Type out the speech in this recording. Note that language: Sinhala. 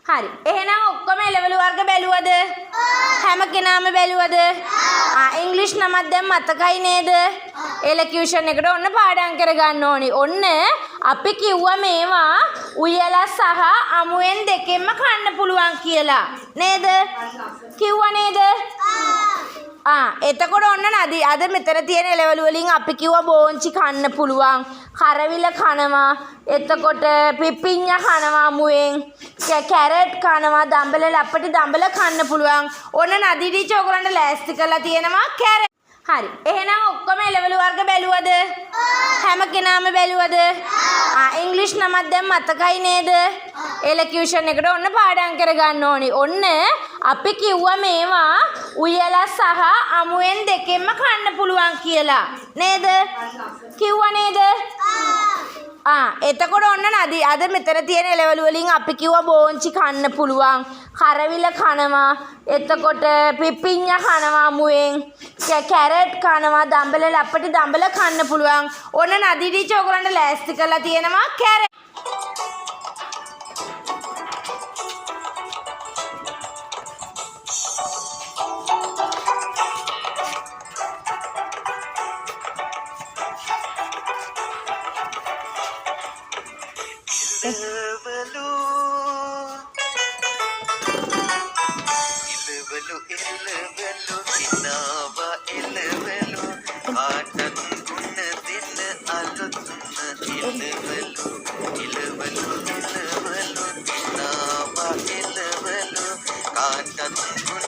හරි. එහෙනම් ඔක්කොම එළවලු වර්ග බැලුවද? හැම කෙනාම බැලුවද? ඉංග්‍රීසි නමක් දැන් මතකයි නේද? එලකියුෂන් එකට ඔන්න පාඩම් කරගන්න ඕනි. ඔන්න අපි කිව්වා මේවා උයලා සහ අමුවෙන් දෙකෙන්ම කන්න පුළුවන් කියලා. නේද? කිව්වා නේද? එතකොට ඔන්න නදී අද මෙතන තියෙන එළවලු වලින් අපි කිව්වා බෝංචි කන්න පුළුවන්, කරවිල කනවා, එතකොට පිපිඤ්ඤා කනවා අමුවෙන්, කැරට් කනවා, දඹල ලපටි දඹල කන්න පුළුවන්. ඔන්න නදී ටීචර් ඔයගොල්ලන්ට ලෑස්ති කරලා තියෙනවා කැරට්. හරි. එහෙනම් ඔක්කොම එළවලු වර්ග බැලුවද? හැම කෙනාම බැලුවද? ඉංග්‍රීසි නමක් දැන් මතකයි නේද? එලකියුෂන් එකට ඔන්න පාඩම් කරගන්න ඕනි. ඔන්න අපි කිව්වා මේවා උයලා සහ අමුවෙන් දෙකෙන්ම කන්න පුළුවන් කියලා. නේද? කිව්වා නේද? එතකොට ඔන්න නදී අද මෙතන තියෙන එළවලු වලින් අපි කිව්වා බෝංචි කන්න පුළුවන්, කරවිල කනවා, එතකොට පිපිඤ්ඤා කනවා අමුවෙන්, කැරට් කනවා, දඹල ලපටි දඹල කන්න පුළුවන්. ඔන්න නදී ටීචර් ඔයගොල්ලන්ට ලෑස්ති කරලා තියෙනවා කැරට්. ඉලවලු